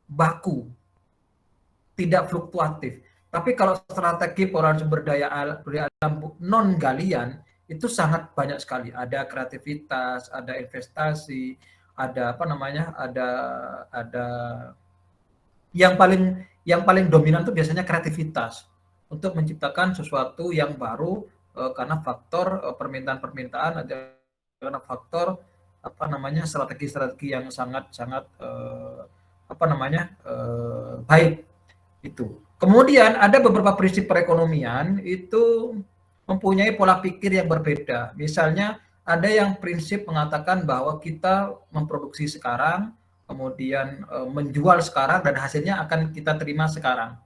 baku, tidak fluktuatif. Tapi kalau strategi pengolahan sumber daya alam non galian itu sangat banyak sekali. Ada kreativitas, ada investasi, ada apa namanya, ada yang paling dominan itu biasanya kreativitas untuk menciptakan sesuatu yang baru karena faktor permintaan-permintaan, ada karena faktor apa namanya strategi-strategi yang sangat-sangat apa namanya baik itu. Kemudian ada beberapa prinsip perekonomian itu mempunyai pola pikir yang berbeda. Misalnya ada yang prinsip mengatakan bahwa kita memproduksi sekarang, kemudian menjual sekarang dan hasilnya akan kita terima sekarang.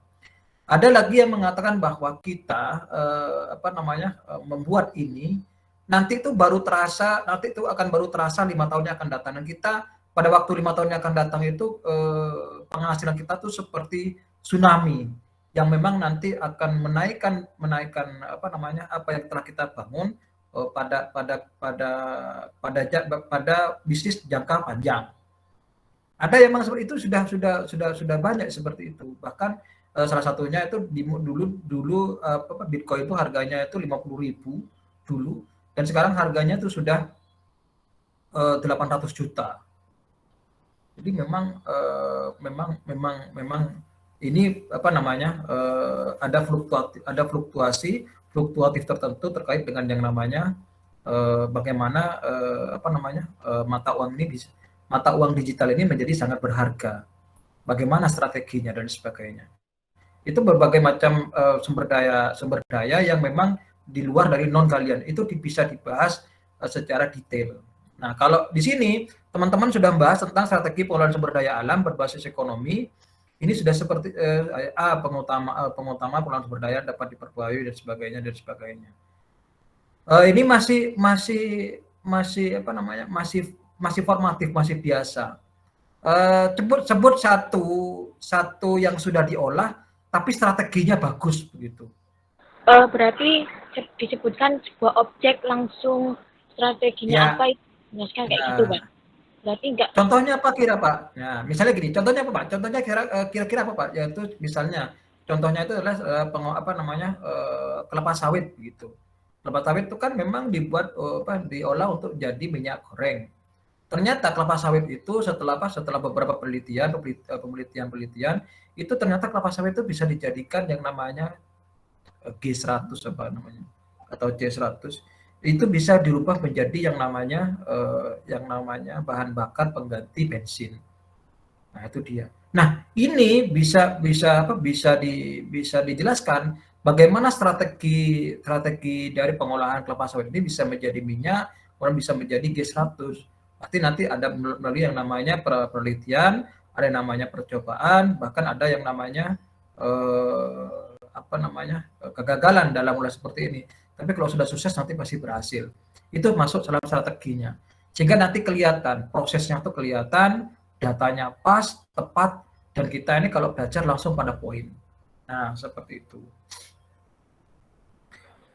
Ada lagi yang mengatakan bahwa kita apa namanya membuat ini nanti itu baru terasa, nanti itu akan baru terasa 5 tahun yang akan datang. Dan kita pada waktu 5 tahun yang akan datang itu penghasilan kita tuh seperti tsunami yang memang nanti akan menaikkan apa namanya apa yang telah kita bangun pada bisnis jangka panjang. Ada yang memang seperti itu sudah banyak seperti itu. Bahkan salah satunya itu dulu Bitcoin itu harganya itu 50.000 dulu dan sekarang harganya itu sudah 800 juta. Jadi memang ini apa namanya fluktuatif tertentu terkait dengan yang namanya bagaimana apa namanya mata uang digital ini menjadi sangat berharga. Bagaimana strateginya dan sebagainya. Itu berbagai macam sumber daya yang memang di luar dari non galian itu bisa dibahas secara detail. Nah, kalau di sini teman-teman sudah membahas tentang strategi pengelolaan sumber daya alam berbasis ekonomi. Ini sudah seperti pengutama pengelolaan sumber daya dapat diperbarui dan sebagainya. Ini masih apa namanya? Masih formatif, masih biasa. Sebut satu yang sudah diolah tapi strateginya bagus begitu. Berarti disebutkan sebuah objek langsung strateginya apa itu jelaskan kayak gitu Pak. Berarti enggak. Contohnya apa kira Pak? Nah, misalnya gini, contohnya apa Pak? Contohnya kira-kira apa Pak? Yaitu misalnya contohnya itu adalah apa namanya kelapa sawit begitu. Kelapa sawit itu kan memang diolah untuk jadi minyak goreng. Ternyata kelapa sawit itu setelah beberapa penelitian itu ternyata kelapa sawit itu bisa dijadikan yang namanya G100 apa namanya atau C100 itu bisa dirubah menjadi yang namanya bahan bakar pengganti bensin. Nah, itu dia. Nah, ini bisa dijelaskan bagaimana strategi dari pengolahan kelapa sawit ini bisa menjadi minyak, kemudian bisa menjadi G100. Pasti nanti ada melalui yang namanya penelitian, ada yang namanya percobaan, bahkan ada yang namanya kegagalan dalam ulah seperti ini. Tapi kalau sudah sukses nanti pasti berhasil. Itu masuk dalam strateginya. Sehingga nanti kelihatan, prosesnya itu kelihatan, datanya pas, tepat, dan kita ini kalau belajar langsung pada poin. Nah, seperti itu.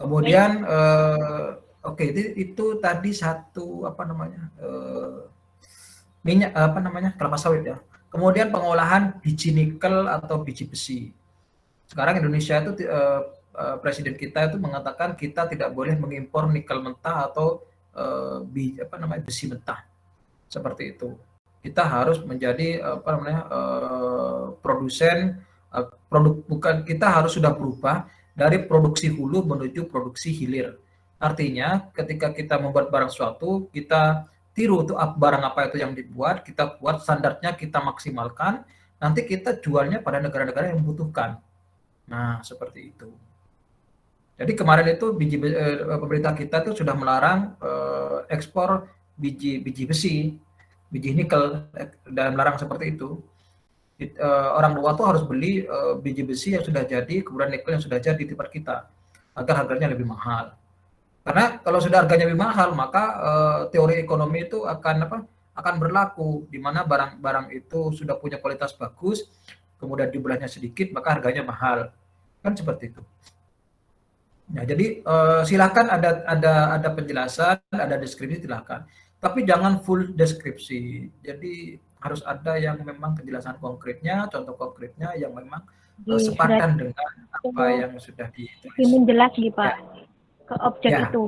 Kemudian itu tadi satu minyak kelapa sawit ya. Kemudian pengolahan biji nikel atau biji besi. Sekarang Indonesia itu presiden kita itu mengatakan kita tidak boleh mengimpor nikel mentah atau besi mentah. Seperti itu. Kita harus menjadi produsen kita harus sudah berubah dari produksi hulu menuju produksi hilir. Artinya ketika kita membuat barang suatu, kita tiru tuh barang apa itu yang dibuat, kita buat standarnya, kita maksimalkan, nanti kita jualnya pada negara-negara yang membutuhkan. Nah, seperti itu. Jadi kemarin itu pemerintah kita itu sudah melarang ekspor biji besi, biji nikel, dan melarang seperti itu. Orang luar tuh harus beli biji besi yang sudah jadi, kemudian nikel yang sudah jadi di tempat kita, agar harganya lebih mahal. Karena kalau sudah harganya lebih mahal, maka teori ekonomi itu akan berlaku, di mana barang-barang itu sudah punya kualitas bagus, kemudian jumlahnya sedikit, maka harganya mahal, kan seperti itu. Nah, jadi silakan ada penjelasan, ada deskripsi silakan, tapi jangan full deskripsi. Jadi harus ada yang memang penjelasan konkretnya, contoh konkretnya yang memang berarti sepadan dengan apa itu yang sudah ditulis. lebih jelas gitu Ya, Pak ke objek ya, itu.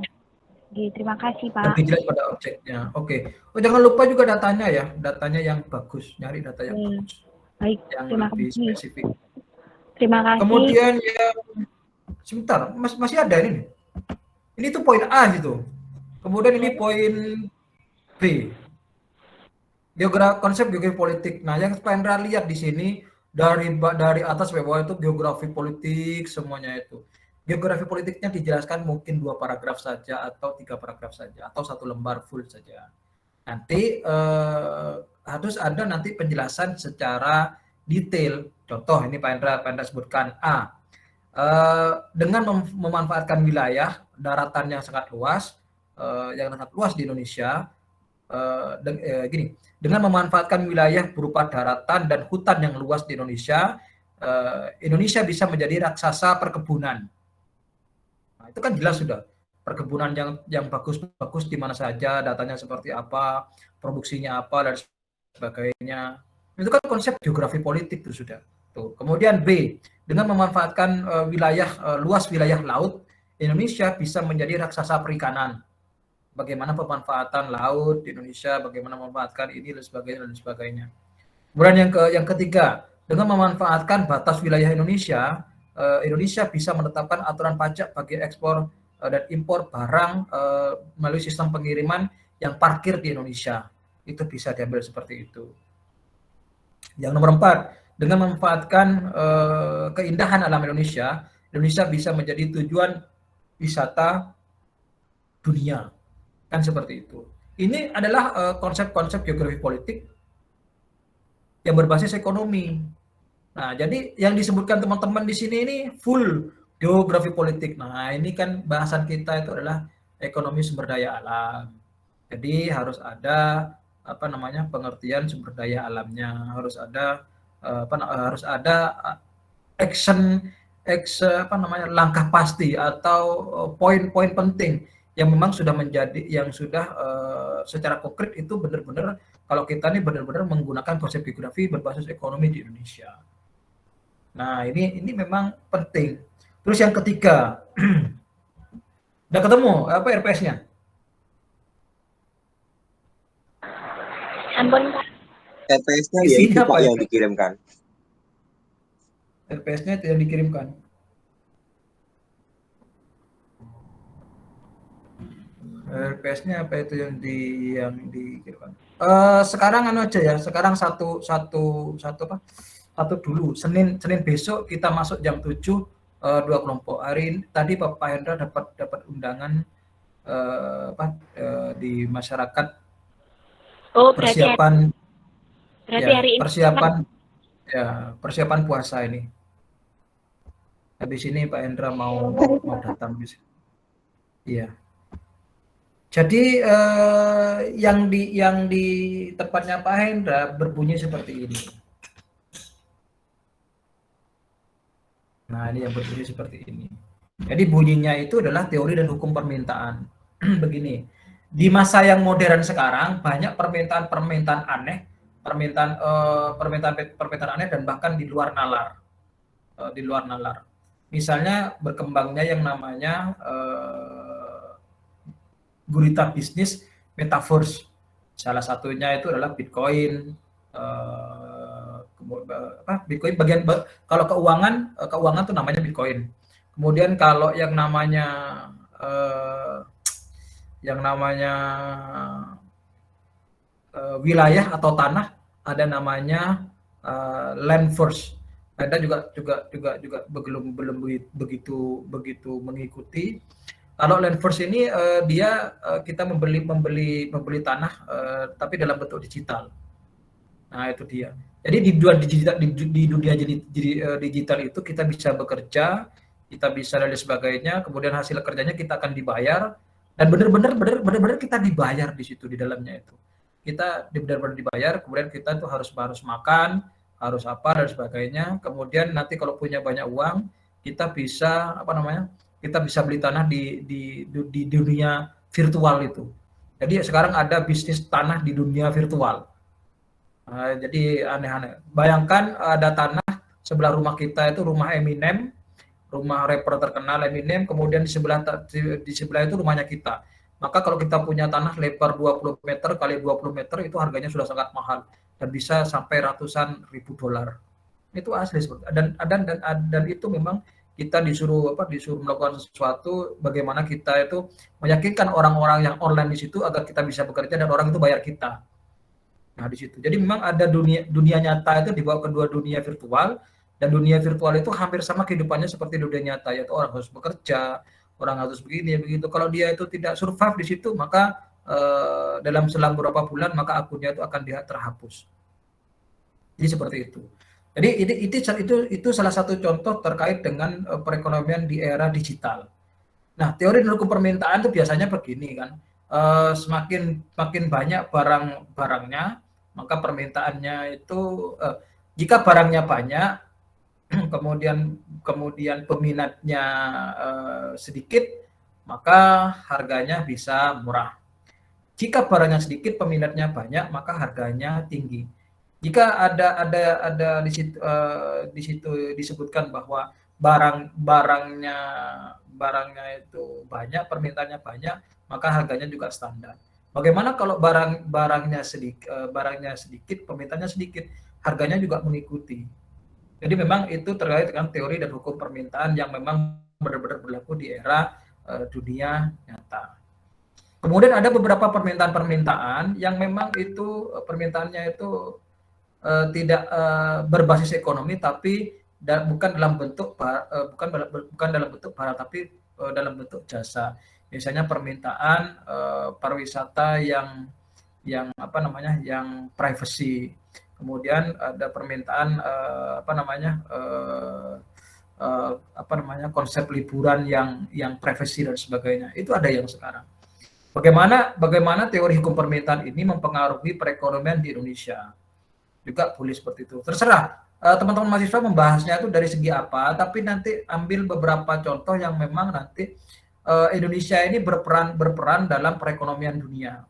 Terima kasih Pak. lebih jelas pada objeknya. Oke. Oh, jangan lupa juga datanya ya, datanya yang bagus, nyari data yang bagus, Baik, yang terima lebih kasih. spesifik. Terima kasih. Kemudian yang sebentar, masih ada ini. Ini tuh poin A gitu. Kemudian ini poin B. Konsep geografi politik. Nah, yang Pendra lihat di sini dari atas ke bawah itu geografi politik semuanya itu. Geografi politiknya dijelaskan mungkin 2 paragraf saja atau 3 paragraf saja atau 1 lembar full saja. Nanti harus ada nanti penjelasan secara detail. Contoh ini Pak Endra sebutkan A. Dengan memanfaatkan wilayah daratan yang sangat luas di Indonesia, gini, dengan memanfaatkan wilayah berupa daratan dan hutan yang luas di Indonesia, Indonesia bisa menjadi raksasa perkebunan. Nah, itu kan jelas sudah perkebunan yang bagus-bagus di mana saja, datanya seperti apa, produksinya apa dan sebagainya. Itu kan konsep geografi politik itu sudah. Tuh. Kemudian B, dengan memanfaatkan luas wilayah laut, Indonesia bisa menjadi raksasa perikanan. Bagaimana pemanfaatan laut di Indonesia, bagaimana memanfaatkan ini dan sebagainya. Kemudian yang ketiga, dengan memanfaatkan batas wilayah Indonesia, Indonesia bisa menetapkan aturan pajak bagi ekspor dan impor barang melalui sistem pengiriman yang parkir di Indonesia. Itu bisa diambil seperti itu. Yang nomor 4, dengan memanfaatkan keindahan alam Indonesia, Indonesia bisa menjadi tujuan wisata dunia. Kan seperti itu. Ini adalah konsep-konsep geografi politik yang berbasis ekonomi. Nah, jadi yang disebutkan teman-teman di sini ini full geografi politik. Nah, ini kan bahasan kita itu adalah ekonomi sumber daya alam. Jadi harus ada pengertian sumber daya alamnya, harus ada langkah pasti atau poin-poin penting yang memang sudah secara konkret itu benar-benar kalau kita ini benar-benar menggunakan konsep geografi berbasis ekonomi di Indonesia. Nah, ini memang penting. Terus yang ketiga, udah ketemu apa RPS-nya? Ampun Pak. RPS-nya ya itu Pak yang dikirimkan. RPS-nya itu yang dikirimkan. RPS-nya apa itu yang dikirimkan? Sekarang aja ya. Sekarang satu dulu. Senin besok kita masuk jam 7 2 kelompok. Tadi Pak Hendra dapat undangan di masyarakat. Persiapan hari ini persiapan puasa ini. Habis ini Pak Hendra mau datang di sini. Iya. Jadi yang di tempatnya Pak Hendra berbunyi seperti ini. Nah, ini yang berbunyi seperti ini. Jadi bunyinya itu adalah teori dan hukum permintaan. Begini, di masa yang modern sekarang banyak permintaan aneh, permintaan aneh dan bahkan di luar nalar. Misalnya berkembangnya yang namanya gurita bisnis metaverse. Salah satunya itu adalah Bitcoin. Bitcoin bagian kalau keuangan tuh namanya Bitcoin. Kemudian kalau yang namanya wilayah atau tanah ada namanya Landverse. Ada juga belum begitu mengikuti. Kalau Landverse ini kita membeli tanah tapi dalam bentuk digital. Nah, itu dia. Jadi di dunia digital itu kita bisa bekerja, kita bisa dan sebagainya, kemudian hasil kerjanya kita akan dibayar dan benar-benar kita dibayar di situ di dalamnya itu. Kita benar-benar dibayar, kemudian kita tuh harus makan, harus apa dan sebagainya. Kemudian nanti kalau punya banyak uang, kita bisa kita bisa beli tanah di dunia virtual itu. Jadi sekarang ada bisnis tanah di dunia virtual. Jadi aneh-aneh. Bayangkan ada tanah sebelah rumah kita itu rumah Eminem, rumah rapper terkenal Eminem, kemudian di sebelah itu rumahnya kita. Maka kalau kita punya tanah lebar 20 meter kali 20 meter itu harganya sudah sangat mahal dan bisa sampai ratusan ribu dolar. Itu asli dan itu memang kita disuruh melakukan sesuatu bagaimana kita itu meyakinkan orang-orang yang online di situ agar kita bisa bekerja dan orang itu bayar kita. Nah, di situ. Jadi memang ada dunia nyata itu dibawa ke dua dunia virtual, dan dunia virtual itu hampir sama kehidupannya seperti dunia nyata, yaitu orang harus bekerja, orang harus begini begitu. Kalau dia itu tidak survive di situ, maka dalam selang beberapa bulan maka akunnya itu akan terhapus. Jadi seperti itu. Jadi itu salah satu contoh terkait dengan perekonomian di era digital. Nah, teori dan hukum permintaan itu biasanya begini kan, semakin banyak barangnya, maka permintaannya itu jika barangnya banyak, kemudian peminatnya sedikit, maka harganya bisa murah. Jika barangnya sedikit, peminatnya banyak, maka harganya tinggi. Jika ada di situ disebutkan bahwa barangnya itu banyak, permintaannya banyak, maka harganya juga standar. Bagaimana kalau barangnya sedikit, permintaannya sedikit, harganya juga mengikuti. Jadi memang itu terkait dengan teori dan hukum permintaan yang memang benar-benar berlaku di era dunia nyata. Kemudian ada beberapa permintaan yang memang itu permintaannya itu tidak berbasis ekonomi, tapi bukan dalam bentuk barang, tapi dalam bentuk jasa. Misalnya permintaan pariwisata yang privacy. Kemudian ada permintaan konsep liburan yang privacy dan sebagainya. Itu ada yang sekarang. Bagaimana teori hukum permintaan ini mempengaruhi perekonomian di Indonesia? Juga boleh seperti itu. Terserah teman-teman mahasiswa membahasnya itu dari segi apa, tapi nanti ambil beberapa contoh yang memang nanti Indonesia ini berperan dalam perekonomian dunia.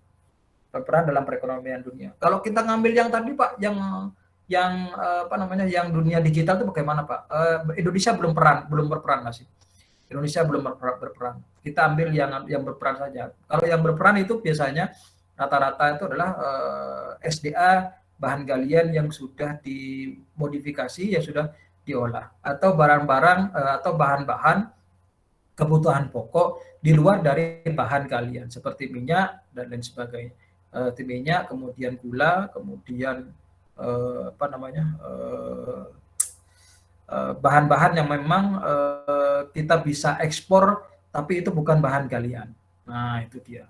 Kalau kita ngambil yang tadi Pak, yang dunia digital itu bagaimana Pak? Indonesia belum berperan masih. Indonesia belum berperan. Kita ambil yang berperan saja. Kalau yang berperan itu biasanya rata-rata itu adalah SDA, bahan galian yang sudah dimodifikasi, yang sudah diolah, atau barang-barang atau bahan-bahan kebutuhan pokok di luar dari bahan galian seperti minyak dan lain sebagainya. Minyak, kemudian gula, kemudian bahan-bahan yang memang kita bisa ekspor, tapi itu bukan bahan galian. Nah, itu dia.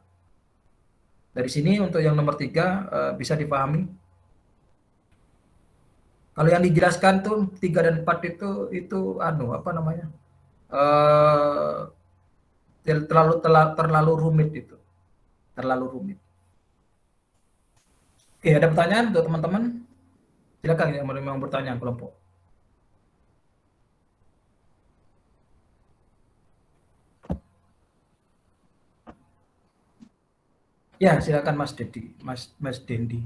Dari sini untuk yang nomor 3 bisa dipahami. Kalau yang dijelaskan tuh 3 dan 4 itu terlalu rumit itu. Terlalu rumit. Oke, ada pertanyaan untuk teman-teman? Silakan yang mau bertanya kelompok. Ya, silakan Mas Dedi, Mas Dendi.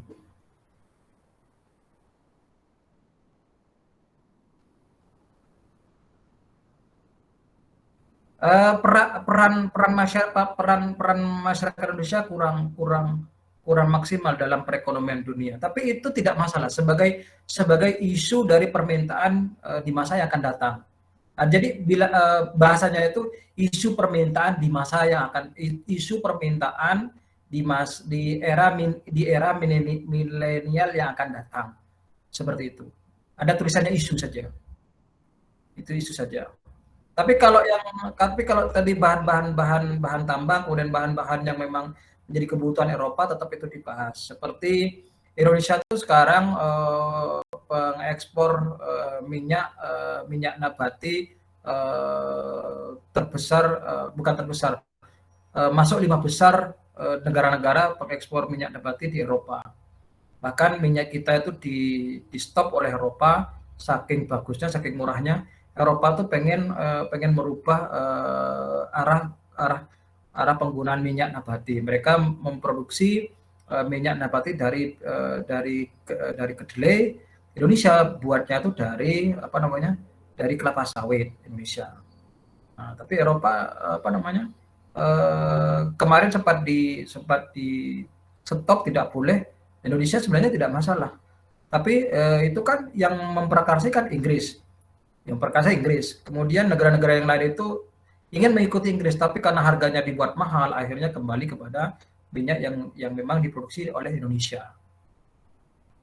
Peran masyarakat Indonesia kurang maksimal dalam perekonomian dunia. Tapi itu tidak masalah sebagai isu dari permintaan di masa yang akan datang. Jadi bila bahasanya itu isu permintaan di masa yang akan, isu permintaan di era milenial yang akan datang. Seperti itu. Ada tulisannya isu saja. Itu isu saja. Tapi kalau tadi bahan tambang, kemudian bahan-bahan yang memang menjadi kebutuhan Eropa, tetap itu dibahas. Seperti Indonesia itu sekarang pengekspor minyak nabati terbesar, bukan terbesar, masuk 5 besar negara-negara pengekspor minyak nabati di Eropa. Bahkan minyak kita itu di stop oleh Eropa, saking bagusnya, saking murahnya. Eropa tuh pengen merubah arah penggunaan minyak nabati. Mereka memproduksi minyak nabati dari kedelai. Indonesia buatnya itu dari apa namanya, dari kelapa sawit Indonesia. Nah, tapi Eropa apa namanya, kemarin sempat di stop, tidak boleh. Indonesia sebenarnya tidak masalah. Tapi itu kan yang memprakarsa kan Inggris, Kemudian negara-negara yang lain itu ingin mengikuti Inggris, tapi karena harganya dibuat mahal, akhirnya kembali kepada minyak yang memang diproduksi oleh Indonesia.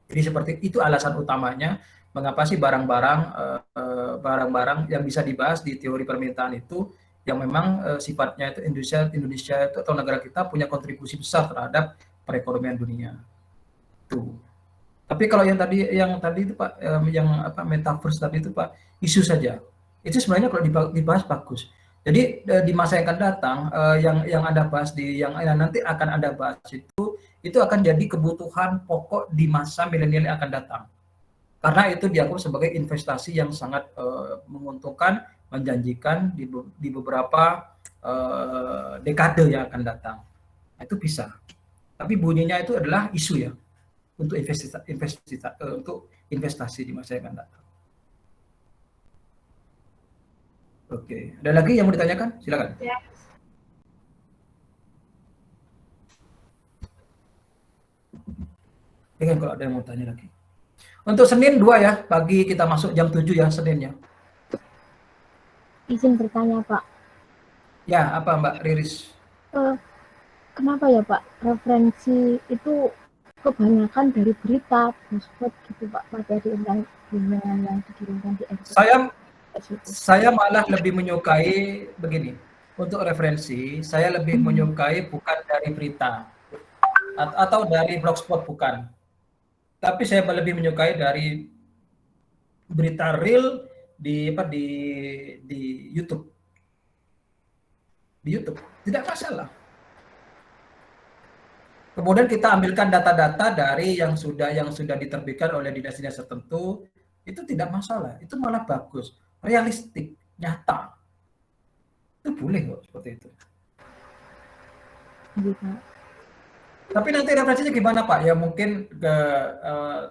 Jadi seperti itu alasan utamanya mengapa sih barang-barang yang bisa dibahas di teori permintaan itu yang memang sifatnya itu Indonesia itu atau negara kita punya kontribusi besar terhadap perekonomian dunia. Tuh. Tapi kalau yang tadi itu Pak, yang apa metaverse tadi itu Pak, isu saja. Itu sebenarnya kalau dibahas bagus. Jadi di masa yang akan datang, yang Anda bahas yang nanti akan Anda bahas itu akan jadi kebutuhan pokok di masa milenial yang akan datang. Karena itu dianggap sebagai investasi yang sangat menguntungkan, menjanjikan di beberapa dekade yang akan datang. Itu bisa. Tapi bunyinya itu adalah isu ya. Untuk investasi di masa yang akan datang. Oke, ada lagi yang mau ditanyakan? Silakan. Ya. Dengan kalau ada yang mau tanya lagi. Untuk Senin 2 ya, pagi kita masuk jam 7 ya Seninnya. Izin bertanya Pak. Ya, apa Mbak Riris? Kenapa ya Pak, referensi itu kebanyakan dari berita, blogspot gitu Pak, materi tentang bimbingan yang dikirimkan di RT. Saya malah lebih menyukai begini. Untuk referensi, saya lebih menyukai bukan dari berita atau dari blogspot, bukan. Tapi saya lebih menyukai dari berita real di YouTube. Di YouTube tidak masalah. Kemudian kita ambilkan data-data dari yang sudah diterbitkan oleh dinas-dinas tertentu, itu tidak masalah, itu malah bagus, realistik, nyata. Itu boleh kok seperti itu. Tapi nanti referensinya gimana Pak? Ya mungkin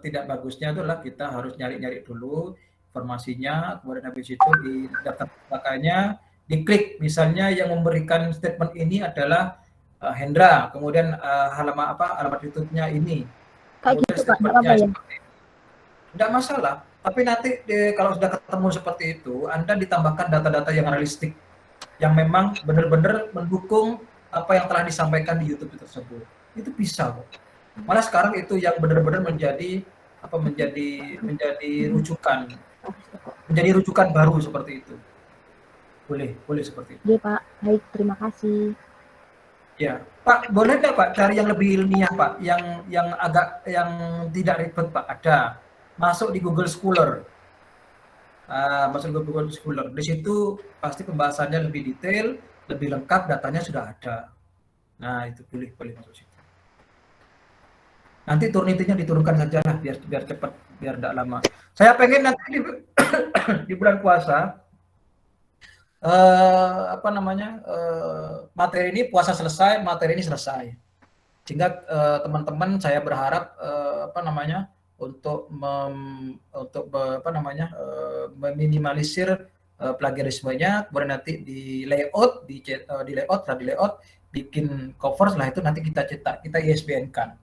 tidak bagusnya adalah kita harus nyari-nyari dulu informasinya, kemudian habis itu di daftar pakainya, diklik misalnya yang memberikan statement ini adalah Hendra, kemudian alamat YouTube-nya ini. Kayak gitu Pak, enggak apa-apa ya? Tidak masalah, tapi nanti kalau sudah ketemu seperti itu, Anda ditambahkan data-data yang realistik, yang memang benar-benar mendukung apa yang telah disampaikan di YouTube tersebut. Itu bisa kok. Malah sekarang itu yang benar-benar menjadi rujukan baru seperti itu. Boleh seperti itu. Iya Pak, baik, terima kasih. Ya, Pak, boleh nggak Pak cari yang lebih ilmiah Pak, yang tidak ribet Pak? Ada, masuk di Google Scholar, Di situ pasti pembahasannya lebih detail, lebih lengkap, datanya sudah ada. Nah itu boleh masuk situ. Nanti Turnitinnya diturunkan saja lah, biar cepat, biar tidak lama. Saya pengen nanti di bulan puasa. Materi ini puasa selesai, materi ini selesai, sehingga teman-teman saya berharap untuk meminimalisir plagiarismenya, kemudian nanti di layout bikin cover, setelah itu nanti kita cetak, kita ISBN-kan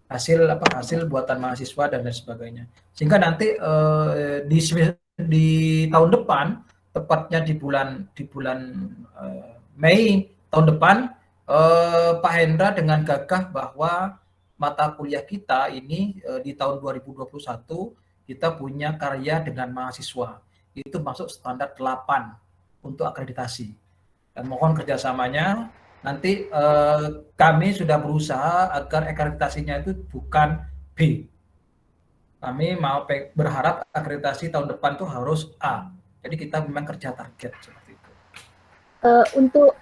hasil buatan mahasiswa dan lain sebagainya, sehingga nanti di tahun depan, tepatnya di bulan Mei tahun depan, Pak Hendra dengan gagah bahwa mata kuliah kita ini di tahun 2021 kita punya karya dengan mahasiswa itu masuk standar 8 untuk akreditasi, dan mohon kerjasamanya. Nanti kami sudah berusaha agar akreditasinya itu bukan B. Kami mau berharap akreditasi tahun depan itu harus A. Jadi kita memang kerja target seperti itu. Untuk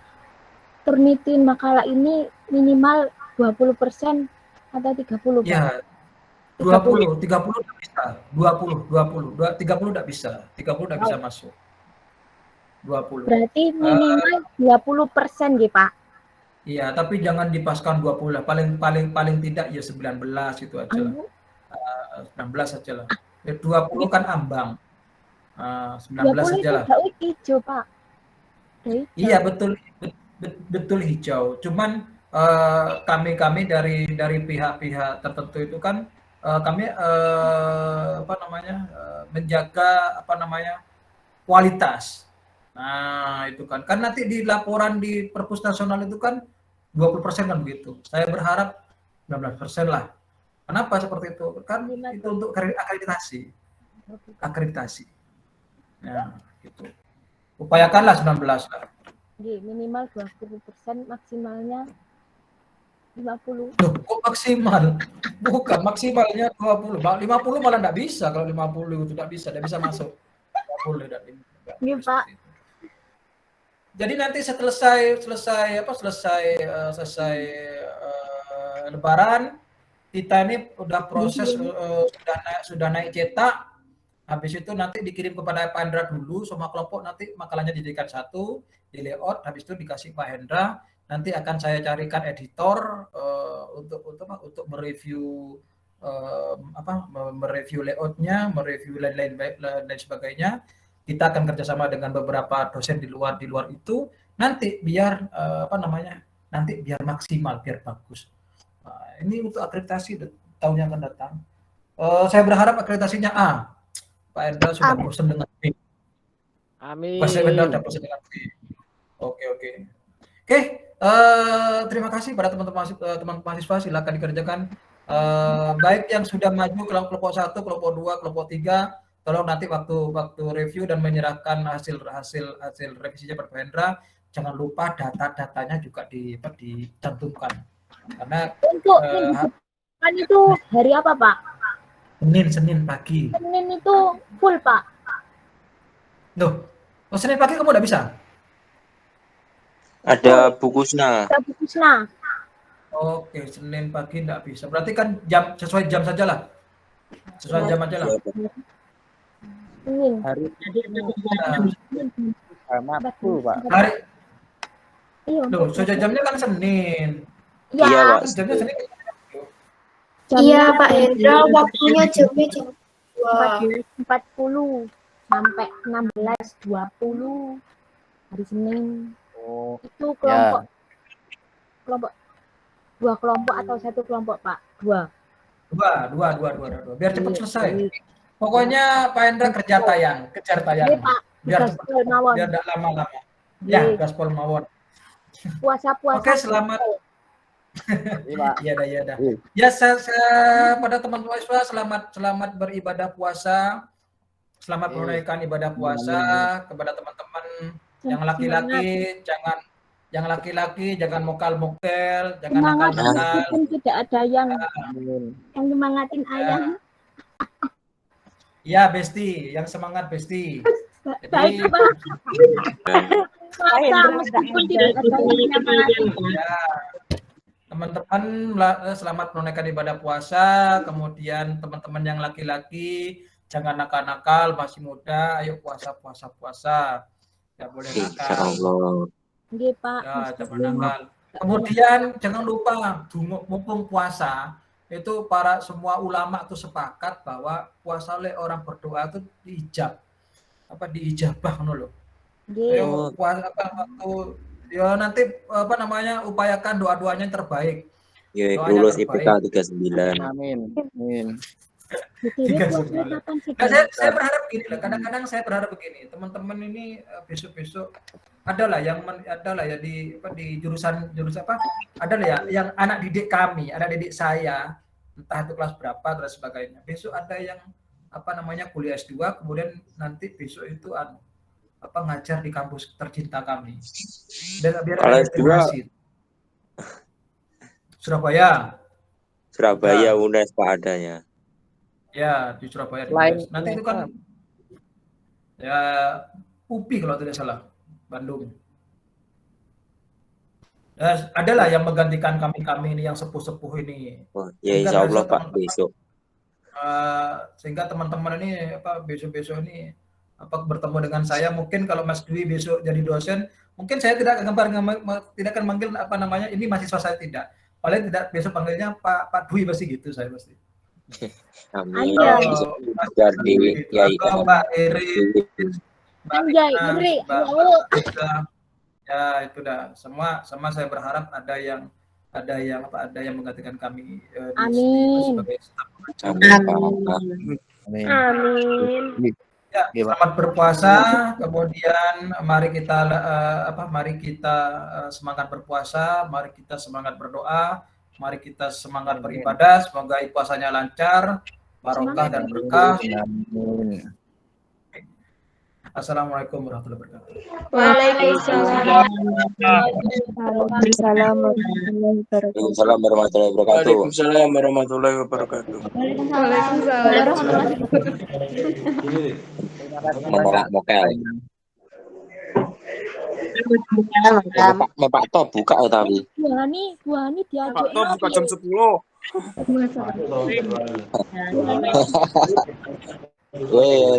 Turnitin makalah ini minimal 20% atau 30%? Ya, 20, 30 tidak bisa. 20, 30 tidak bisa. 30 tidak bisa masuk. 20. Berarti minimal 20% gitu Pak? Iya, tapi jangan dipaskan 20 lah. Paling tidak ya 19 itu aja lah. 19 aja lah. Ya 20 kan ambang. 19 20 saja itu lah. daun hijau, Pak. Daun hijau. Iya betul hijau. Cuman kami dari pihak-pihak tertentu itu kan kami apa namanya menjaga apa namanya kualitas. Nah itu kan nanti di laporan di Perpus Nasional itu kan 20% kan begitu. Saya berharap 19% lah. Kenapa seperti itu? Kan itu untuk akreditasi. Nah, gitu. Upayakanlah 19 lah. Minimal 20%, maksimalnya 50. Loh, kok maksimal? Bukan, maksimalnya 20. 50 malah enggak bisa, kalau 50 itu enggak bisa masuk. Enggak boleh, Iya, Pak. Jadi nanti selesai Lebaran, kita ini udah proses sudah naik cetak. Habis itu nanti dikirim kepada Pak Hendra dulu, semua kelompok nanti makalahnya dijadikan satu, di layout, habis itu dikasih Pak Hendra, nanti akan saya carikan editor untuk mereview mereview layoutnya, mereview lain sebagainya. Kita akan kerjasama dengan beberapa dosen di luar itu, nanti biar nanti biar maksimal, biar bagus. Nah, ini untuk akreditasi tahun yang akan datang. Saya berharap akreditasinya A. Pak Hendra sudah bosan dengan B. Amin. Pak Hendra sudah bosan dengan B. Oke. Terima kasih pada teman-teman mahasiswa, silakan dikerjakan. Baik yang sudah maju kelompok 1, kelompok 2, kelompok 3, tolong nanti waktu review dan menyerahkan hasil revisinya pada Pak Hendra, jangan lupa data-datanya juga dicantumkan. Karena untuk minggu depan itu hari apa, Pak? Senin pagi. Senin itu full, Pak. Loh, Senin pagi kamu udah bisa? Ada bukusna. Oke, Senin pagi enggak bisa. Berarti kan sesuai jam saja lah. Sesuai jam aja lah. Senin. Hari full, Pak. Hari. Loh, sesuai jamnya kan Senin. Iya, Pak. Jamnya Senin. Iya, Pak Hendra, waktunya jamnya jam 40 sampai 16.20 hari Senin. Oh, itu kelompok 2 kelompok atau 1 kelompok, Pak? 2. Biar cepat selesai. Pokoknya Pak Hendra kejar tayang. Iya, Pak. Biar cepat, biar tidak lama-lama. Ya, gaspol mawon. Puasa. Oke, selamat. Iya dah. Ya, saya pada teman mahasiswa selamat beribadah puasa. Selamat menunaikan ibadah puasa kepada teman-teman yang laki-laki, jangan mokal-mokel, jangan nakal-nakal. Tidak ada yang nyemangatin ayah. Ya, Besti, yang semangat Besti. Baik, Pak. Meskipun tidak ada yang nyemangatin. Ya. Teman-teman selamat menunaikan ibadah puasa, kemudian teman-teman yang laki-laki jangan nakal-nakal, masih muda, ayo puasa. Tidak boleh nakal. Nggih, Pak. Ya, jangan nakal. Kemudian jangan lupa mumpung puasa, itu para semua ulama itu sepakat bahwa puasa oleh orang berdoa itu diijabah loh. Ayo puasa waktu ya nanti upayakan doa-doanya yang terbaik. Ya, lulus IPK 39. Amin. Saya berharap gini lah, kadang-kadang saya berharap begini, teman-teman ini besok-besok adalah ya di jurusan apa? Adalah ya yang anak didik kami, anak didik saya, entah itu kelas berapa dan sebagainya. Besok ada yang kuliah S2, kemudian nanti besok itu ngajar di kampus tercinta kami. Dan biar ada inspirasi. Surabaya, UNES Pak adanya. Ya, di Surabaya. Nanti itu kan ya UPI kalau tidak salah, Bandung. Adalah yang menggantikan kami ini yang sepuh-sepuh ini. Ya insya Allah Pak besok. Sehingga teman-teman ini besok-besok ini bertemu dengan saya. Mungkin kalau Mas Dwi besok jadi dosen, mungkin saya tidak akan manggil apa namanya ini mahasiswa saya, tidak. Paling tidak besok panggilnya Pak Dwi, pasti gitu saya pasti. Amin. Anjay. Biar di Yai Mbak Irin, Mbak Anjay, Ina, Indri, Mbak mau. Reza. Ya itu dah. Sama saya berharap ada yang menggantikan kami di sini sebagai staf pengajar. Amin. Amin. Ya, selamat berpuasa. Kemudian mari kita semangat berpuasa, mari kita semangat berdoa, mari kita semangat beribadah. Semoga puasanya lancar, barokah dan berkah. Assalamualaikum warahmatullahi wabarakatuh. Waalaikumsalam. Waalaikumsalam warahmatullahi wabarakatuh. Waalaikumsalam warahmatullahi wabarakatuh. Waalaikumsalam warahmatullahi wabarakatuh. Menolak mokel. Pak Top buka ya tapi. Bu Hani diajak. Pak Top buka jam 10. Weh,